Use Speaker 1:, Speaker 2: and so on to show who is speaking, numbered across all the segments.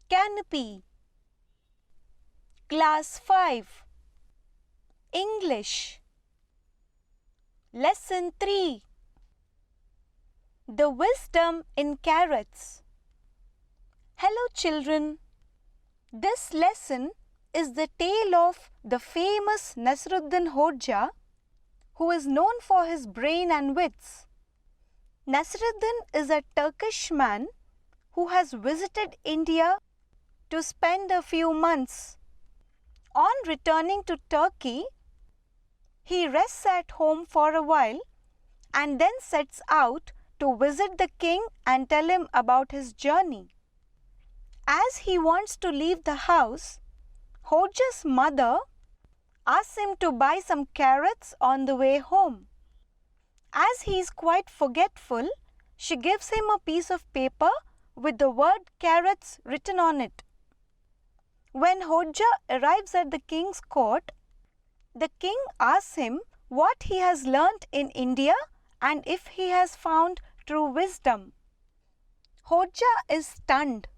Speaker 1: Canopy. Class 5 English. Lesson 3 The Wisdom in Carrots. Hello children. This lesson is the tale of the famous Nasruddin Hoja, who is known for his brain and wits. Nasruddin is a Turkish man who has visited India to spend a few months. On returning to Turkey, he rests at home for a while and then sets out to visit the king and tell him about his journey. As he wants to leave the house, Hoja's mother asks him to buy some carrots on the way home. As he is quite forgetful, she gives him a piece of paper with the word carrots written on it. When Hoja arrives at the king's court, the king asks him what he has learnt in India and if he has found true wisdom. Hoja is stunned.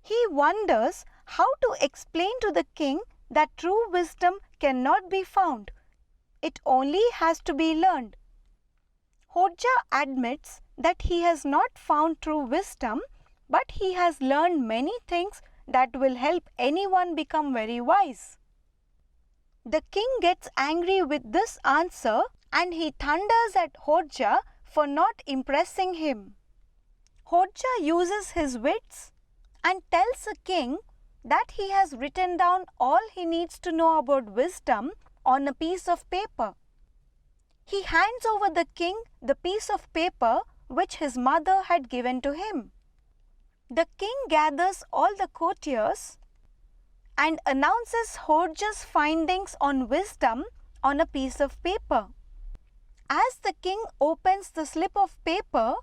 Speaker 1: He wonders how to explain to the king that true wisdom cannot be found. It only has to be learned. Hoja admits that he has not found true wisdom, but he has learned many things that will help anyone become very wise. The king gets angry with this answer and he thunders at Hoja for not impressing him. Hoja uses his wits and tells the king that he has written down all he needs to know about wisdom on a piece of paper. He hands over the king the piece of paper which his mother had given to him. The king gathers all the courtiers and announces Hoja's findings on wisdom on a piece of paper. As the king opens the slip of paper,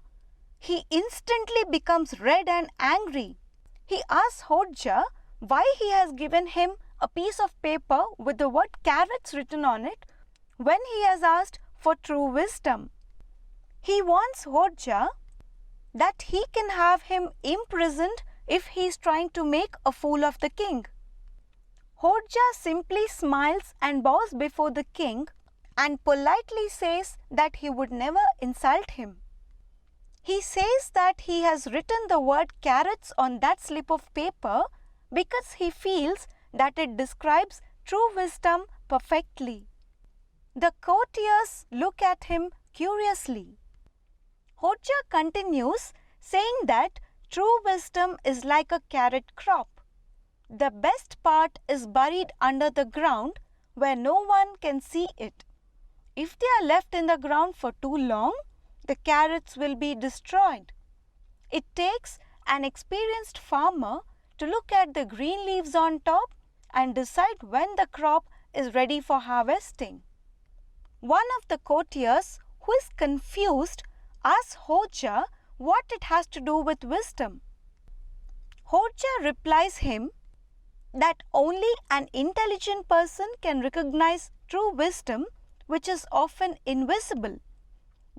Speaker 1: he instantly becomes red and angry. He asks Hoja why he has given him a piece of paper with the word carrots written on it when he has asked for true wisdom. He warns Hoja that he can have him imprisoned if he is trying to make a fool of the king. Hoja simply smiles and bows before the king and politely says that he would never insult him. He says that he has written the word carrots on that slip of paper because he feels that it describes true wisdom perfectly. The courtiers look at him curiously. Hoja continues saying that true wisdom is like a carrot crop. The best part is buried under the ground where no one can see it. If they are left in the ground for too long, the carrots will be destroyed. It takes an experienced farmer to look at the green leaves on top and decide when the crop is ready for harvesting. One of the courtiers, who is confused, asks Hoja what it has to do with wisdom. Hoja replies him that only an intelligent person can recognize true wisdom, which is often invisible.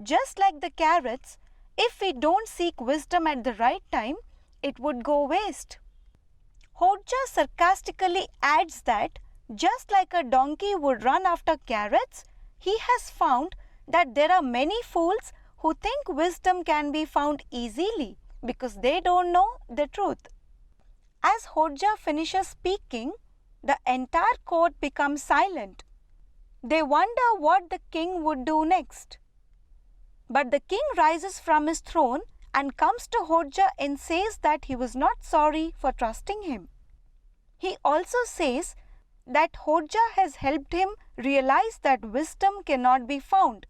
Speaker 1: Just like the carrots, if we don't seek wisdom at the right time, it would go waste. Hoja sarcastically adds that just like a donkey would run after carrots, he has found that there are many fools who think wisdom can be found easily because they don't know the truth. As Hoja finishes speaking, the entire court becomes silent. They wonder what the king would do next. But the king rises from his throne and comes to Hoja and says that he was not sorry for trusting him. He also says that Hoja has helped him realize that wisdom cannot be found.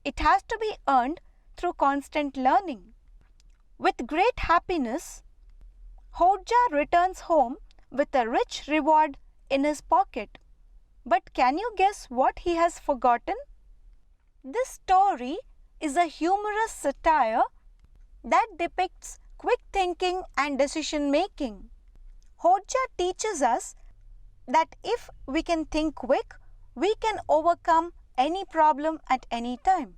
Speaker 1: It has to be earned through constant learning. With great happiness, Hoja returns home with a rich reward in his pocket. But can you guess what he has forgotten? This story is a humorous satire that depicts quick thinking and decision making. Hoja teaches us that if we can think quick, we can overcome any problem at any time.